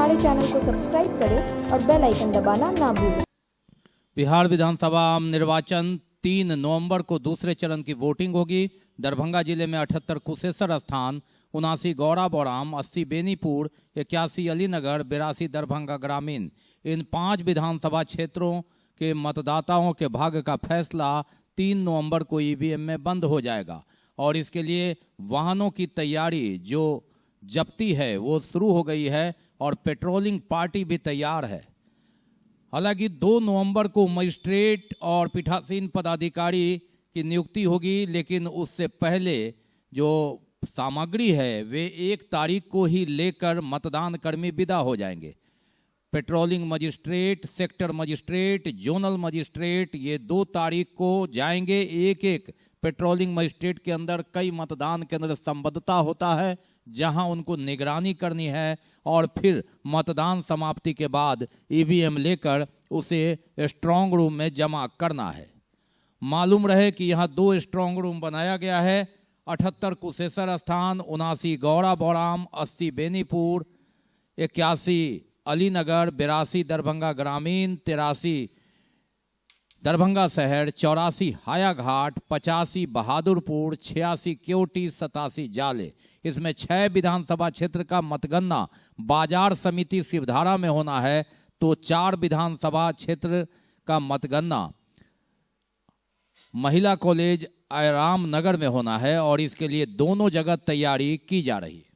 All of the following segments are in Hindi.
हमारे चैनल को सब्सक्राइब करें और बेल आइकन दबाना ना भूलें। बिहार विधानसभा आम निर्वाचन 3 नवंबर को दूसरे चरण की वोटिंग होगी। दरभंगा जिले में 78 कुशेश्वर स्थान, 79 गौरा बौराम, 80 बेनीपुर, 81 अलीनगर, 82 दरभंगा ग्रामीण, इन 5 विधानसभा क्षेत्रों के मतदाताओं के भाग्य का फैसला 3 नवंबर को ईवीएम में बंद हो जाएगा और इसके लिए वाहनों की तैयारी जो जब्ती है वो शुरू हो गई है और पेट्रोलिंग पार्टी भी तैयार है। हालांकि 2 नवंबर को मजिस्ट्रेट और पीठासीन पदाधिकारी की नियुक्ति होगी, लेकिन उससे पहले जो सामग्री है वे 1 तारीख को ही लेकर मतदान कर्मी विदा हो जाएंगे। Patrolling magistrate, sector magistrate, zonal magistrate ये 2 तारीख को जाएंगे। एक पेट्रोलिंग मजिस्ट्रेट के अंदर कई मतदान केंद्र संबद्धता होता है जहां उनको निगरानी करनी है और फिर मतदान समाप्ति के बाद ईवीएम लेकर उसे स्ट्रांग रूम में जमा करना है। मालूम रहे कि यहाँ 2 स्ट्रांग रूम बनाया गया है। 78 कुशेश्वर स्थान, 79 गौरा बौराम, 80 बेनीपुर, 81 अलीनगर, 82 दरभंगा ग्रामीण, 83 दरभंगा शहर, 84 हायाघाट, 85 बहादुरपुर, 86 केवटी, 87 जाले। इसमें 6 विधानसभा क्षेत्र का मतगणना बाजार समिति शिवधारा में होना है, तो 4 विधानसभा क्षेत्र का मतगणना महिला कॉलेज आयराम नगर में होना है और इसके लिए दोनों जगह तैयारी की जा रही है।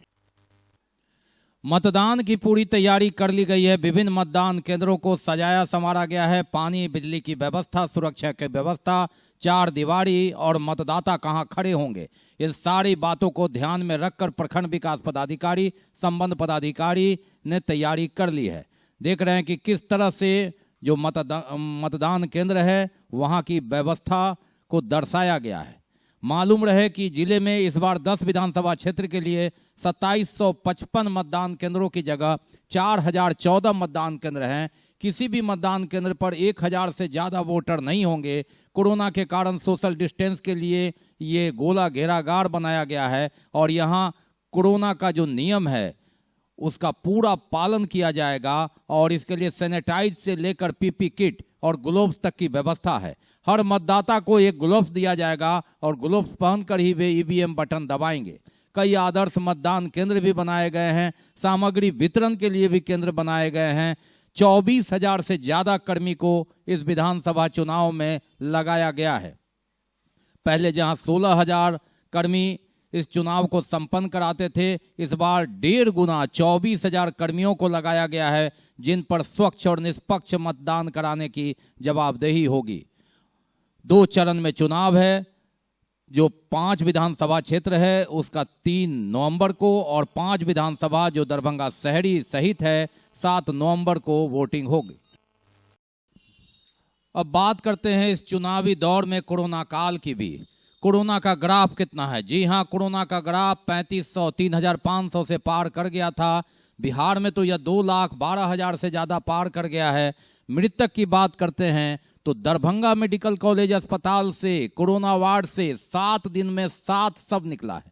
मतदान की पूरी तैयारी कर ली गई है। विभिन्न मतदान केंद्रों को सजाया संवारा गया है। पानी, बिजली की व्यवस्था, सुरक्षा की व्यवस्था, 4 दीवारी और मतदाता कहां खड़े होंगे, इन सारी बातों को ध्यान में रखकर प्रखंड विकास पदाधिकारी, संबंध पदाधिकारी ने तैयारी कर ली है। देख रहे हैं कि किस तरह से जो मतदान केंद्र है वहां की व्यवस्था को दर्शाया गया है। मालूम रहे कि जिले में इस बार 10 विधानसभा क्षेत्र के लिए 2755 मतदान केंद्रों की जगह 4014 मतदान केंद्र हैं। किसी भी मतदान केंद्र पर 1000 से ज़्यादा वोटर नहीं होंगे। कोरोना के कारण सोशल डिस्टेंस के लिए ये गोला घेरागार बनाया गया है और यहाँ कोरोना का जो नियम है उसका पूरा पालन किया जाएगा और इसके लिए सैनिटाइज से लेकर पीपी किट और ग्लोव्स तक की व्यवस्था है। हर मतदाता को एक ग्लोव्स दिया जाएगा और ग्लोव्स पहनकर ही वे ईवीएम बटन दबाएंगे। कई आदर्श मतदान केंद्र भी बनाए गए हैं। सामग्री वितरण के लिए भी केंद्र बनाए गए हैं। 24,000 से ज़्यादा कर्मी को इस विधानसभा चुनाव में लगाया गया है। पहले जहां 16,000 कर्मी इस चुनाव को संपन्न कराते थे, इस बार 1.5 गुना 24,000 कर्मियों को लगाया गया है, जिन पर स्वच्छ और निष्पक्ष मतदान कराने की जवाबदेही होगी। 2 चरण में चुनाव है। जो 5 विधानसभा क्षेत्र है उसका 3 नवंबर को और 5 विधानसभा जो दरभंगा शहरी सहित है 7 नवंबर को वोटिंग होगी। अब बात करते हैं इस चुनावी दौर में कोरोना काल की भी। कोरोना का ग्राफ कितना है? जी हाँ, कोरोना का ग्राफ 3500 3500 से पार कर गया था। बिहार में तो यह 2,12,000 से ज़्यादा पार कर गया है। मृतक की बात करते हैं तो दरभंगा मेडिकल कॉलेज अस्पताल से कोरोना वार्ड से 7 दिन में 7 शव निकला है।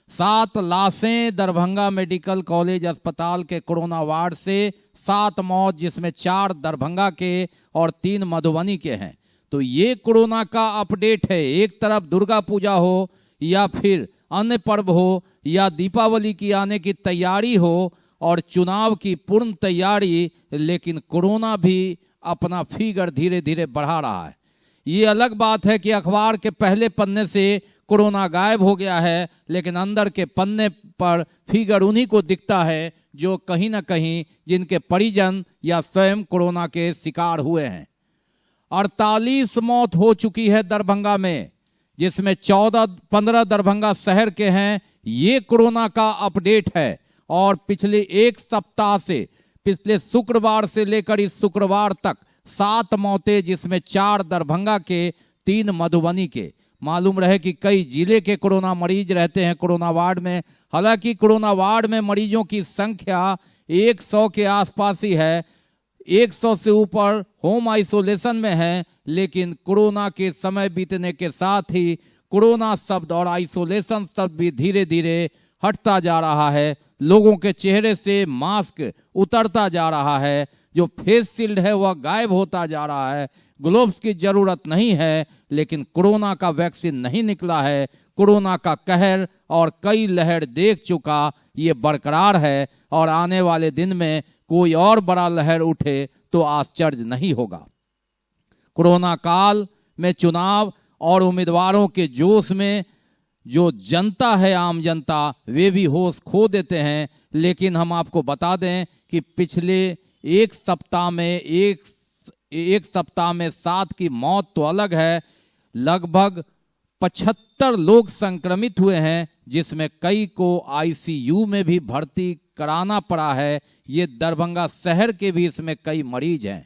7 लाशें दरभंगा मेडिकल कॉलेज अस्पताल के कोरोना वार्ड से, 7 मौत, जिसमें 4 दरभंगा के और 3 मधुबनी के हैं। तो ये कोरोना का अपडेट है। एक तरफ दुर्गा पूजा हो या फिर अन्य पर्व हो या दीपावली की आने की तैयारी हो और चुनाव की पूर्ण तैयारी, लेकिन कोरोना भी अपना फिगर धीरे धीरे बढ़ा रहा है। ये अलग बात है कि अखबार के पहले पन्ने से कोरोना गायब हो गया है, लेकिन अंदर के पन्ने पर फिगर उन्हीं को दिखता है जो कहीं ना कहीं जिनके परिजन या स्वयं कोरोना के शिकार हुए हैं। 48 मौत हो चुकी है दरभंगा में, जिसमें 15 दरभंगा शहर के हैं। ये कोरोना का अपडेट है और पिछले 1 सप्ताह से, पिछले शुक्रवार से लेकर इस शुक्रवार तक 7 मौतें, जिसमें 4 दरभंगा के, 3 मधुबनी के। मालूम रहे कि कई जिले के कोरोना मरीज रहते हैं कोरोना वार्ड में। हालांकि कोरोना वार्ड में मरीजों की संख्या 100 के आसपास ही है, 100 से ऊपर होम आइसोलेशन में है, लेकिन कोरोना के समय बीतने के साथ ही कोरोना शब्द और आइसोलेशन शब्द भी धीरे धीरे हटता जा रहा है, लोगों के चेहरे से मास्क उतरता जा रहा है, जो फेस शील्ड है वह गायब होता जा रहा है। ग्लोव्स की जरूरत नहीं है, लेकिन कोरोना का वैक्सीन नहीं निकला है। कोरोना का कहर और कई लहर देख चुका, ये बरकरार है और आने वाले दिन में कोई और बड़ा लहर उठे तो आश्चर्य नहीं होगा। कोरोना काल में चुनाव और उम्मीदवारों के जोश में जो जनता है, आम जनता, वे भी होश खो देते हैं। लेकिन हम आपको बता दें कि पिछले एक सप्ताह में 7 की मौत तो अलग है, लगभग 75 लोग संक्रमित हुए हैं, जिसमें कई को आईसीयू में भी भर्ती कराना पड़ा है। ये दरभंगा शहर के भी इसमें कई मरीज हैं।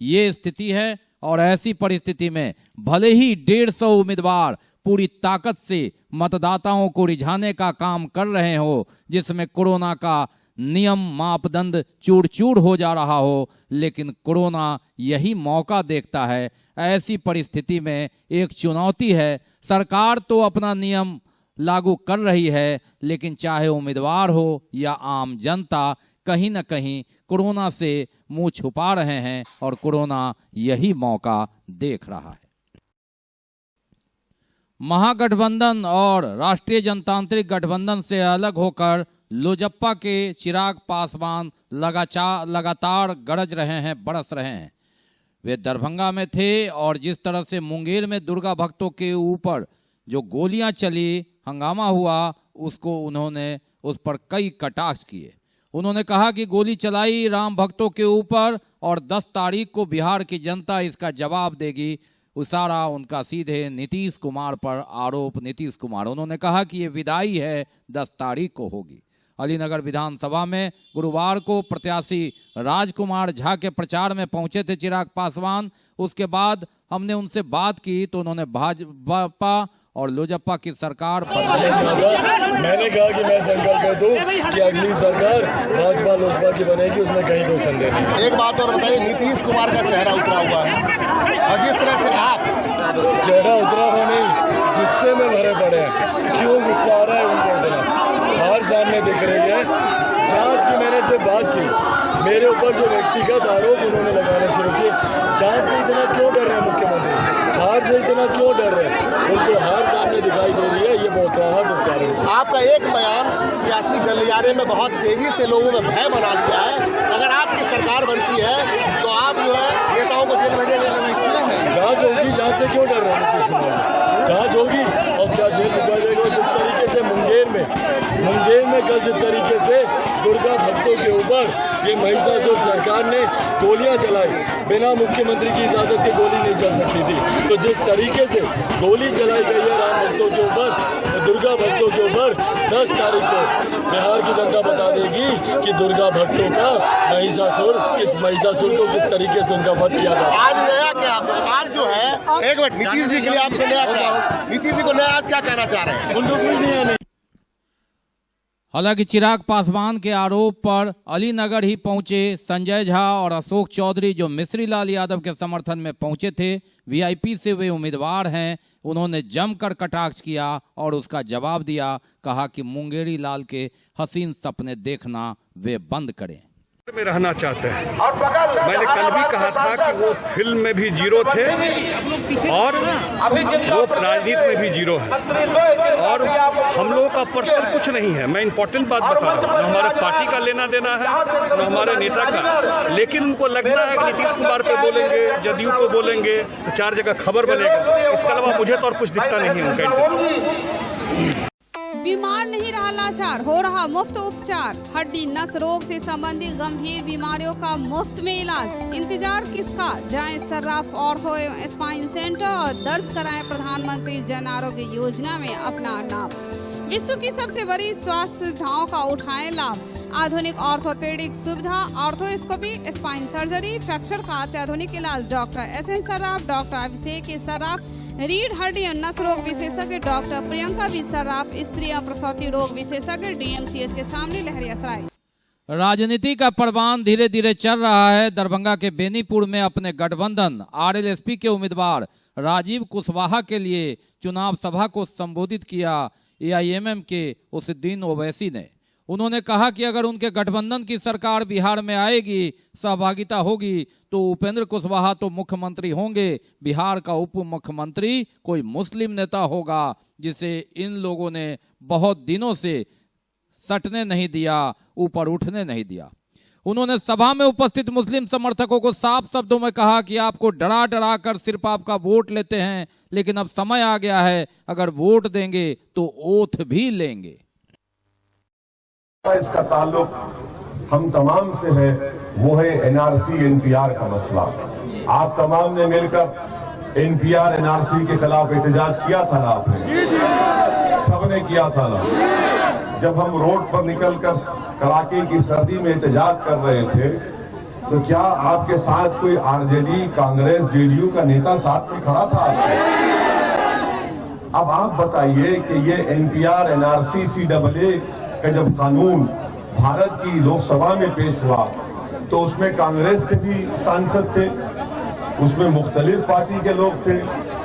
ये स्थिति है और ऐसी परिस्थिति में भले ही 150 उम्मीदवार पूरी ताकत से मतदाताओं को रिझाने का काम कर रहे हो, जिसमें कोरोना का नियम मापदंड चूर चूर हो जा रहा हो, लेकिन कोरोना यही मौका देखता है। ऐसी परिस्थिति में एक चुनौती है। सरकार तो अपना नियम लागू कर रही है, लेकिन चाहे उम्मीदवार हो या आम जनता, कहीं न कहीं कोरोना से मुंह छुपा रहे हैं और कोरोना यही मौका देख रहा है। महागठबंधन और राष्ट्रीय जनतांत्रिक गठबंधन से अलग होकर लोजप्पा के चिराग पासवान लगातार गरज रहे हैं, बरस रहे हैं। वे दरभंगा में थे और जिस तरह से मुंगेर में दुर्गा भक्तों के ऊपर जो गोलियां चली, हंगामा हुआ, उसको उन्होंने उस पर कई कटाक्ष किए। उन्होंने कहा कि गोली चलाई राम भक्तों के ऊपर और 10 तारीख को बिहार की जनता इसका जवाब देगी। उसारा उनका सीधे नीतीश कुमार पर आरोप। नीतीश कुमार, उन्होंने कहा कि ये विदाई है 10 तारीख को होगी। अलीनगर विधानसभा में गुरुवार को प्रत्याशी राजकुमार झा के प्रचार में पहुंचे थे चिराग पासवान। उसके बाद हमने उनसे बात की तो उन्होंने भाजपा और लोजप्पा की सरकार मैंने कहा कि मैं संकल्प कर दूं कि अगली सरकार भाजपा लोजपा की बनेगी, उसमें कहीं कोई संदेह नहीं। एक बात और बताइए, नीतीश कुमार का चेहरा उतरा हुआ है और जिस तरह से आप चेहरा उतरा हुआ नहीं, गुस्से में भरे पड़े हैं। क्यों गुस्सा आ रहा है उनको उतना हार सामने दिख रही है। जांच की मैंने से बात की, मेरे ऊपर जो व्यक्तिगत आरोप उन्होंने लगाने शुरू किए, जांच से इतना क्यों डर रहे हैं मुख्यमंत्री, हार से इतना क्यों डर रहे हैं? उनको हार सामने दिखाई दे रही है, ये बौखलाहट उस कारण से। आपका एक बयान सियासी गलियारे में बहुत तेजी से लोगों में भय बना दिया है। अगर आपकी सरकार बनती है तो आप जो है नेताओं को जेल भेजने हैं। जांच होगी, जांच से क्यों डर रहे हैं नीतीश कुमार? जांच होगी और क्या जेल भिजवा जाएगा? जिस तरीके से मुंगेर में कल जिस तरीके से दुर्गा भक्तों के ऊपर ये महिषासुर सरकार ने गोलियां चलाई, बिना मुख्यमंत्री की इजाजत के गोली नहीं चल सकती थी। तो जिस तरीके से गोली चलाई गई है राम भक्तों के ऊपर, दुर्गा भक्तों के ऊपर, 10 तारीख को बिहार की जनता बता देगी कि दुर्गा भक्तों का महिषासुर को किस तरीके से उनका वध किया था। आज नया क्या, आज जो है एक मिनट, नीतीश जी के लिए आपको नया क्या, नीतीश जी को नया आज क्या कहना चाह रहे हैं? उनको कुछ नहीं है। हालांकि चिराग पासवान के आरोप पर अलीनगर ही पहुंचे संजय झा और अशोक चौधरी, जो मिश्री लाल यादव के समर्थन में पहुंचे थे। वीआईपी से वे उम्मीदवार हैं। उन्होंने जमकर कटाक्ष किया और उसका जवाब दिया। कहा कि मुंगेरी लाल के हसीन सपने देखना वे बंद करें। में रहना चाहते हैं। मैंने कल भी कहा था कि वो फिल्म में भी जीरो थे और वो राजनीति में भी जीरो है और हम लोगों का पर्सनल कुछ नहीं है। मैं इंपॉर्टेंट बात बता रहा हूँ, न हमारे पार्टी का लेना देना है न हमारे नेता का, लेकिन उनको लगता है कि नीतीश कुमार पे बोलेंगे, जदयू को बोलेंगे तो 4 जगह खबर बनेगा। इसके अलावा मुझे तो और कुछ दिखता नहीं है उनका। बीमार नहीं रहा लाचार, हो रहा मुफ्त उपचार। हड्डी नस रोग से संबंधित गंभीर बीमारियों का मुफ्त में इलाज। इंतजार किसका, जाएं सर्राफ ऑर्थो एवं स्पाइन सेंटर और दर्ज कराएं प्रधानमंत्री जन आरोग्य योजना में अपना नाम। विश्व की सबसे बड़ी स्वास्थ्य सुविधाओं का उठाएं लाभ। आधुनिक ऑर्थोपेडिक सुविधा, ऑर्थोस्कोपी, स्पाइन सर्जरी, फ्रैक्चर का अत्याधुनिक इलाज। Doctor S N Sarraf, doctor Abhishek Sarraf, रीढ़ हड्डी और नस रोग विशेषज्ञ डॉक्टर प्रियंका बी सर्राफ, स्त्री और प्रसूति रोग विशेषज्ञ, डीएमसीएच के सामने लहरियासराय। राजनीति का परवान धीरे धीरे चल रहा है। दरभंगा के बेनीपुर में अपने गठबंधन आरएलएसपी के उम्मीदवार राजीव कुशवाहा के लिए चुनाव सभा को संबोधित किया। AIMM के उसद्दीन ओवैसी ने। उन्होंने कहा कि अगर उनके गठबंधन की सरकार बिहार में आएगी, सहभागिता होगी, तो उपेंद्र कुशवाहा तो मुख्यमंत्री होंगे, बिहार का उप मुख्यमंत्री कोई मुस्लिम नेता होगा, जिसे इन लोगों ने बहुत दिनों से सटने नहीं दिया, ऊपर उठने नहीं दिया। उन्होंने सभा में उपस्थित मुस्लिम समर्थकों को साफ शब्दों में कहा कि आपको डरा डरा कर सिर्फ आपका वोट लेते हैं, लेकिन अब समय आ गया है, अगर वोट देंगे तो ओथ भी लेंगे। इसका ताल्लुक हम तमाम से है, वो है NRC NPR का मसला। आप तमाम ने मिलकर NPR NRC के खिलाफ एहतजाज किया था ना, आपने सबने किया था ना। जब हम रोड पर निकलकर कड़ाके की सर्दी में एहतजाज कर रहे थे, तो क्या आपके साथ कोई RJD, कांग्रेस, JDU का नेता साथ में खड़ा था? अब आप बताइए कि ये NPR NRC CAA का जब कानून भारत की लोकसभा में पेश हुआ, तो उसमें कांग्रेस के भी सांसद थे, उसमें मुख्तलिफ पार्टी के लोग थे,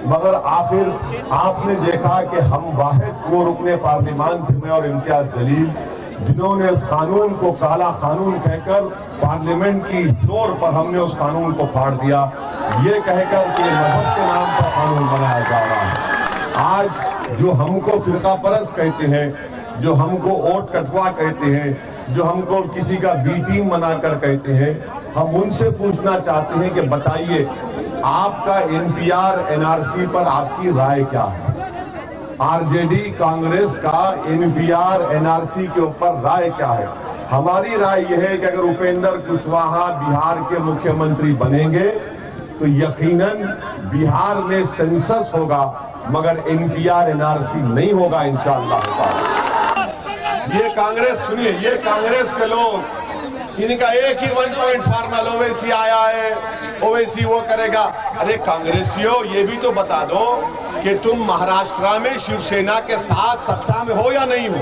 मगर आखिर आपने देखा कि हम वाहिद वो रुकने पार्लियामान थे, मैं और इम्तियाज जलील, जिन्होंने इस कानून को काला कानून कहकर पार्लियामेंट की फ्लोर पर हमने उस कानून को फाड़ दिया, ये कहकर कि मजहब के नाम पर कानून बनाया जा रहा है। आज जो हमको फिरका परस्त कहते हैं, जो हमको वोट कटवा कहते हैं, जो हमको किसी का बी टीम बनाकर कहते हैं, हम उनसे पूछना चाहते हैं कि बताइए आपका NPR NRC पर आपकी राय क्या है? RJD कांग्रेस का NPR NRC के ऊपर राय क्या है? हमारी राय यह है कि अगर उपेंद्र कुशवाहा बिहार के मुख्यमंत्री बनेंगे तो यकीनन बिहार में सेंसस होगा, मगर NPR NRC नहीं होगा इंशाअल्लाह। ये कांग्रेस, सुनिए, ये कांग्रेस के लोग, इनका एक ही 1 पॉइंट फार्मल, ओवैसी आया है, ओवैसी वो करेगा। अरे कांग्रेसियों, ये भी तो बता दो कि तुम महाराष्ट्र में शिवसेना के साथ सत्ता में हो या नहीं हो।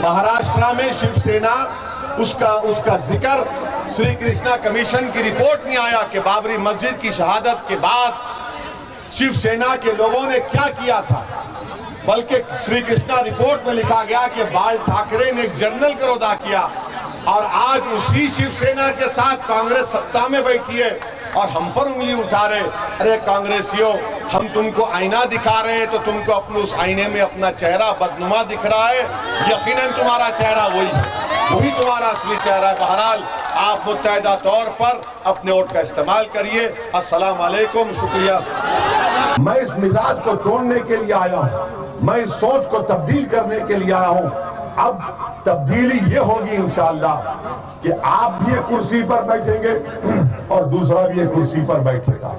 महाराष्ट्र में शिवसेना, उसका जिक्र श्री कृष्णा कमीशन की रिपोर्ट में आया कि बाबरी मस्जिद की शहादत के बाद शिवसेना के लोगों ने क्या किया था, बल्कि श्री कृष्णा रिपोर्ट में लिखा गया कि बाल ठाकरे ने एक जर्नल को अदा किया, और आज उसी शिवसेना के साथ कांग्रेस सत्ता में बैठी है और हम पर उंगली उठा रहे। अरे कांग्रेसियों, हम तुमको आईना दिखा रहे हैं तो तुमको अपने उस आईने में अपना चेहरा बदनुमा दिख रहा है, यकीनन तुम्हारा चेहरा वही तुम्हारा असली चेहरा है। बहरहाल आप मुत्तहिदा तौर पर अपने वोट का इस्तेमाल करिए। अस्सलाम वालेकुम, शुक्रिया। मैं इस मिजाज को तोड़ने के लिए आया हूँ, मैं इस सोच को तब्दील करने के लिए आया हूँ। अब तब्दीली ये होगी इंशाअल्लाह कि आप भी एक कुर्सी पर बैठेंगे और दूसरा भी एक कुर्सी पर बैठेगा।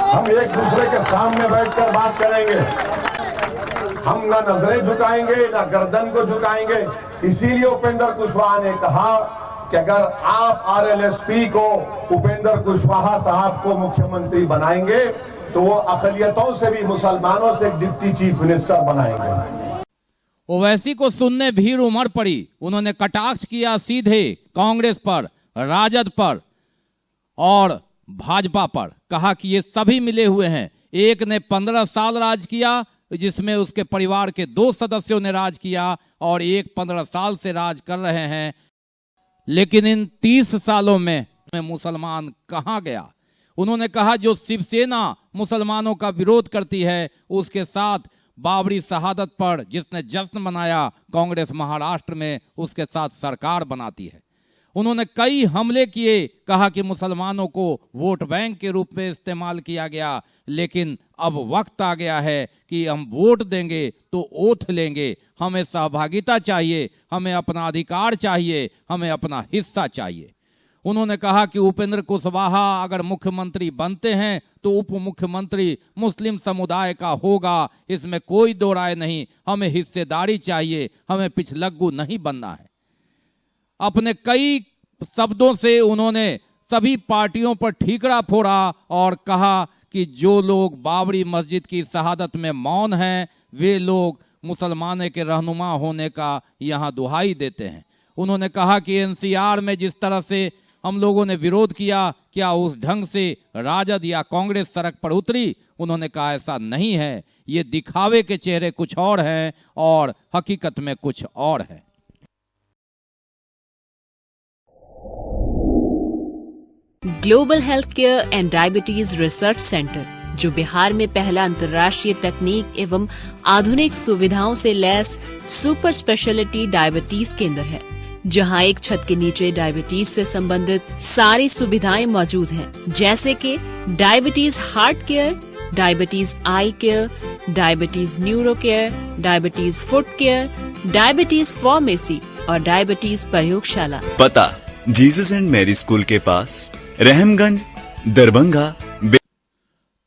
हम एक दूसरे के सामने बैठकर बात करेंगे, हम ना नजरें झुकाएंगे ना गर्दन को झुकाएंगे। इसीलिए उपेंद्र कुशवाहा ने कहा कि अगर आप RLSP को उपेंद्र कुशवाहा साहब को मुख्यमंत्री बनाएंगे तो वो अक़लियतों से भी, मुसलमानों से डिप्टी चीफ मिनिस्टर बनाएंगे। ओवैसी को सुनने भीड़ उमड़ पड़ी। उन्होंने कटाक्ष किया सीधे कांग्रेस पर, राजद पर और भाजपा पर। कहा कि ये सभी मिले हुए हैं। एक ने 15 साल राज किया, जिसमें उसके परिवार के 2 सदस्यों ने राज किया, और एक 15 साल से राज कर रहे हैं। लेकिन इन 30 सालों में मुसलमान कहाँ गया? उन्होंने कहा जो शिवसेना मुसलमानों का विरोध करती है, उसके साथ बाबरी शहादत पर जिसने जश्न मनाया कांग्रेस महाराष्ट्र में, उसके साथ सरकार बनाती है। उन्होंने कई हमले किए, कहा कि मुसलमानों को वोट बैंक के रूप में इस्तेमाल किया गया, लेकिन अब वक्त आ गया है कि हम वोट देंगे तो ओथ लेंगे। हमें सहभागिता चाहिए, हमें अपना अधिकार चाहिए, हमें अपना हिस्सा चाहिए। उन्होंने कहा कि उपेंद्र कुशवाहा अगर मुख्यमंत्री बनते हैं तो उप मुख्यमंत्री मुस्लिम समुदाय का होगा, इसमें कोई दो राय नहीं। हमें हिस्सेदारी चाहिए, हमें पिछलग्गू नहीं बनना है। अपने कई शब्दों से उन्होंने सभी पार्टियों पर ठीकरा फोड़ा और कहा कि जो लोग बाबरी मस्जिद की शहादत में मौन हैं, वे लोग मुसलमानों के रहनुमा होने का यहाँ दुहाई देते हैं। उन्होंने कहा कि NCR में जिस तरह से हम लोगों ने विरोध किया, क्या उस ढंग से राजद या कांग्रेस सड़क पर उतरी? उन्होंने कहा ऐसा नहीं है, ये दिखावे के चेहरे कुछ और हैं और हकीकत में कुछ और है। Global health care and diabetes research centre, जो बिहार में पहला अंतर्राष्ट्रीय तकनीक एवं आधुनिक सुविधाओं से लैस सुपर स्पेशलिटी डायबिटीज केंद्र है, जहां एक छत के नीचे डायबिटीज से संबंधित सारी सुविधाएं मौजूद हैं, जैसे कि diabetes heart care, diabetes eye care, diabetes neuro care, diabetes foot care, diabetes pharmacy और डायबिटीज प्रयोगशाला। पता जीसस एंड मैरी स्कूल के पास, रहमगंज, दरभंगा।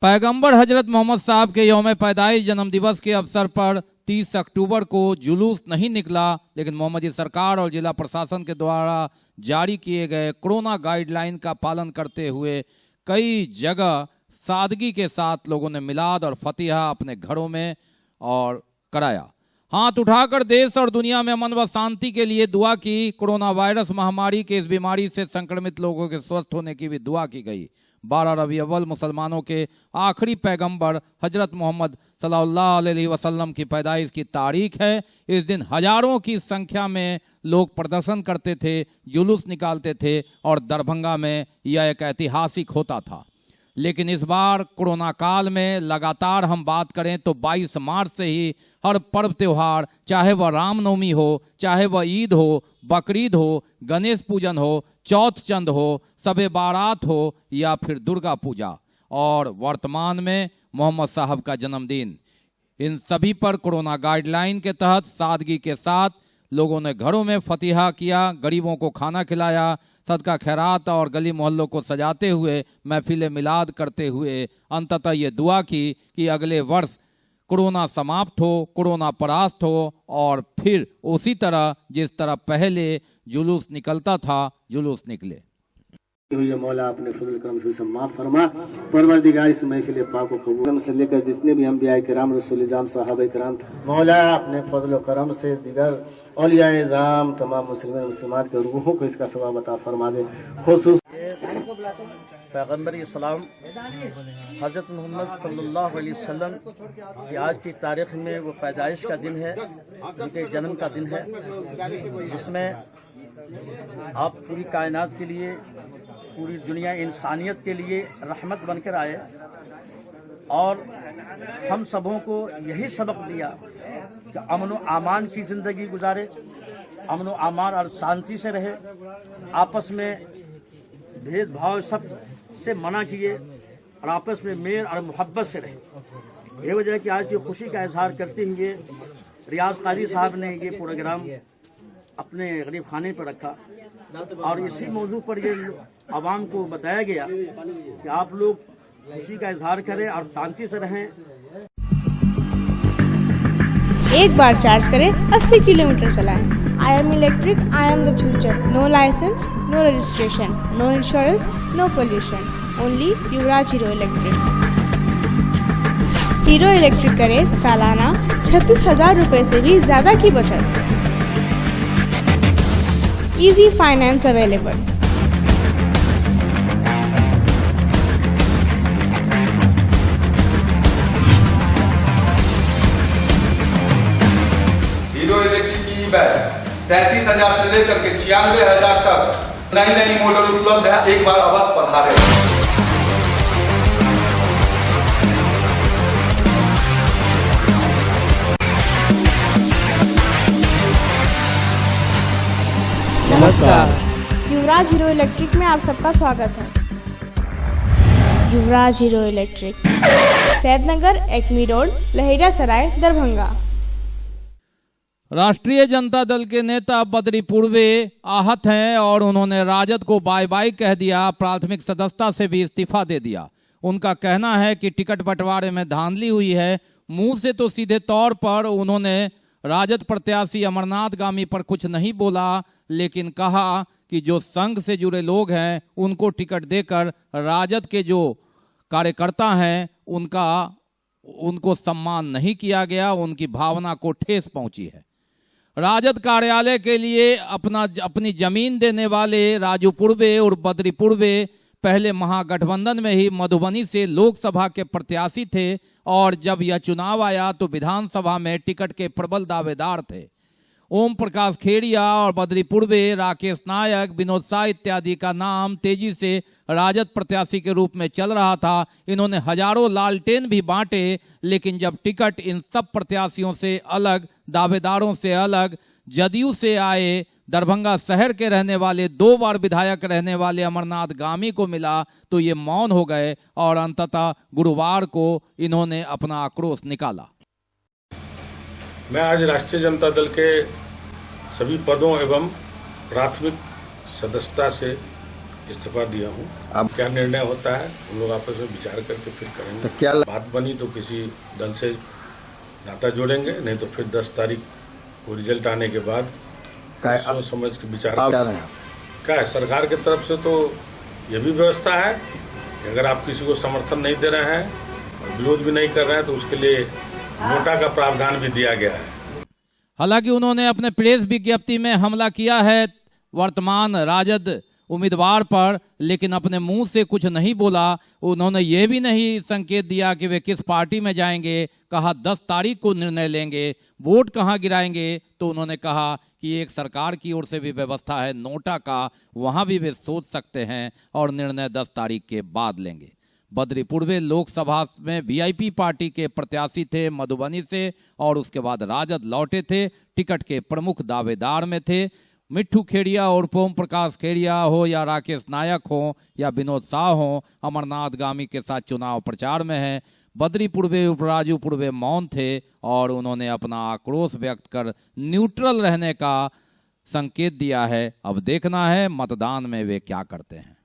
पैगंबर हजरत मोहम्मद साहब के यौम पैदाइश जन्म दिवस के अवसर पर 30 अक्टूबर को जुलूस नहीं निकला, लेकिन मोहम्मदी सरकार और जिला प्रशासन के द्वारा जारी किए गए कोरोना गाइडलाइन का पालन करते हुए कई जगह सादगी के साथ लोगों ने मिलाद और फतिहा अपने घरों में और कराया। हाथ उठाकर देश और दुनिया में अमन व शांति के लिए दुआ की। कोरोना वायरस महामारी के इस बीमारी से संक्रमित लोगों के स्वस्थ होने की भी दुआ की गई। 12 रबी अव्वल मुसलमानों के आखिरी पैगंबर हजरत मोहम्मद सल्लल्लाहु अलैहि वसल्लम की पैदाइश की तारीख है। इस दिन हजारों की संख्या में लोग प्रदर्शन करते थे, जुलूस निकालते थे और दरभंगा में यह एक ऐतिहासिक होता था। लेकिन इस बार कोरोना काल में लगातार हम बात करें तो 22 मार्च से ही हर पर्व त्योहार, चाहे वह रामनवमी हो, चाहे वह ईद हो, बकरीद हो, गणेश पूजन हो, चौथ चंद हो, सबे बारात हो या फिर दुर्गा पूजा और वर्तमान में मोहम्मद साहब का जन्मदिन, इन सभी पर कोरोना गाइडलाइन के तहत सादगी के साथ लोगों ने घरों में फतिहा किया, गरीबों को खाना खिलाया, सदका खैरात और गली मोहल्लों को सजाते हुए महफिल मिलाद करते हुए अंततः ये दुआ की कि अगले वर्ष कोरोना समाप्त हो, कोरोना परास्त हो और फिर उसी तरह जिस तरह पहले जुलूस निकलता था जुलूस निकले। मौला अपने फजल करम से माफ फरमा। परवरदिगार इस महफिल पाक को कबूल से लेकर जितने भी अंबिया किराम रसूल जाम साहब किराम, मौला अपने फजल करम से दिगर औलिया निज़ाम तमाम मुस्लिम मुस्लिमात के रूहों को इसका सवाब अता फरमा दे। खुसूस पैगंबर इस्लाम हजरत मोहम्मद सल्लल्लाहु अलैहि वसल्लम की आज की तारीख में वो पैदाइश का दिन है, उनके जन्म का दिन है, जिसमें आप पूरी कायनात के लिए, पूरी दुनिया इंसानियत के लिए रहमत बनकर आए और हम सबों को यही सबक दिया कि अमन व आमान की ज़िंदगी गुजारे, अमन व आमान और शांति से रहे, आपस में भेदभाव सब से मना किए और आपस में मेल और मोहब्बत से रहे। ये वजह है कि आज की खुशी का इजहार करते हुए रियाज कारी साहब ने ये प्रोग्राम अपने गरीब खाने पर रखा और इसी मौजू पर ये आवाम को बताया गया कि आप लोग खुशी का इजहार करें और शांति से रहें। एक बार चार्ज करें, 80 किलोमीटर चलाएं। I am electric, I am the future. No licence, no registration, no insurance, no pollution, only Yuvraj Hero Electric. Hero Electric करें सालाना 36,000 रुपए से भी ज्यादा की बचत। Easy finance available. Hero Electric की ई-बाइक 37,000 से लेकर के 96,000 तक नई नई मॉडल उपलब्ध है। एक बार अवश्य पधारें। नमस्कार, युवराज हीरो इलेक्ट्रिक में आप सबका स्वागत है। Yuvraj Hero Electric, Saidnagar, Acme road, Laheria Sarai, Darbhanga. Rashtriya Janata दल के नेता बद्री पूर्वे आहत हैं और उन्होंने राजद को बाय बाय कह दिया, प्राथमिक सदस्यता से भी इस्तीफा दे दिया। उनका कहना है कि टिकट बंटवारे में धांधली हुई है। मुंह से तो सीधे तौर पर उन्होंने राजद प्रत्याशी अमरनाथ गामी पर कुछ नहीं बोला, लेकिन कहा कि जो संघ से जुड़े लोग हैं उनको टिकट देकर राजद के जो कार्यकर्ता हैं उनको सम्मान नहीं किया गया, उनकी भावना को ठेस पहुंची है। राजद कार्यालय के लिए अपनी जमीन देने वाले राजू पूर्वे और बद्री पूर्वे पहले महागठबंधन में ही मधुबनी से लोकसभा के प्रत्याशी थे और जब यह चुनाव आया तो विधानसभा में टिकट के प्रबल दावेदार थे। ओम प्रकाश खेड़िया और बद्री पूर्वे, राकेश नायक, विनोद शाह इत्यादि का नाम तेजी से राजद प्रत्याशी के रूप में चल रहा था। इन्होंने हजारों लालटेन भी बांटे, लेकिन जब टिकट इन सब प्रत्याशियों से अलग, दावेदारों से अलग, जदयू से आए दरभंगा शहर के रहने वाले 2 बार विधायक रहने वाले अमरनाथ गामी को मिला तो ये मौन हो गए और अंततः गुरुवार को इन्होंने अपना आक्रोश निकाला। मैं आज राष्ट्रीय जनता दल के सभी पदों एवं प्राथमिक सदस्यता से इस्तीफा दिया हूं। अब क्या निर्णय होता है हम लोग आपस में विचार करके फिर करेंगे। तो क्या बात बनी तो किसी दल से नाता जोड़ेंगे, नहीं तो फिर 10 तारीख को रिजल्ट आने के बाद सोच समझ के विचार क्या है। सरकार की तरफ से तो ये भी व्यवस्था है कि अगर आप किसी को समर्थन नहीं दे रहे हैं और विरोध भी नहीं कर रहे हैं तो उसके लिए नोटा का प्रावधान भी दिया गया है। हालांकि उन्होंने अपने प्रेस विज्ञप्ति में हमला किया है वर्तमान राजद उम्मीदवार पर, लेकिन अपने मुंह से कुछ नहीं बोला। उन्होंने ये भी नहीं संकेत दिया कि वे किस पार्टी में जाएंगे। कहा 10 तारीख को निर्णय लेंगे, वोट कहाँ गिराएंगे, तो उन्होंने कहा कि एक सरकार की ओर से भी व्यवस्था है नोटा का, वहाँ भी वे सोच सकते हैं और निर्णय 10 तारीख के बाद लेंगे। बद्री पूर्वे लोकसभा में वीआईपी पार्टी के प्रत्याशी थे मधुबनी से और उसके बाद राजद लौटे थे, टिकट के प्रमुख दावेदार में थे। मिट्ठू खेड़िया और ओम प्रकाश खेड़िया हो या राकेश नायक हो या विनोद शाह हो, अमरनाथ गामी के साथ चुनाव प्रचार में है। बद्री पूर्वे राजू पूर्वे मौन थे और उन्होंने अपना आक्रोश व्यक्त कर न्यूट्रल रहने का संकेत दिया है। अब देखना है मतदान में वे क्या करते हैं।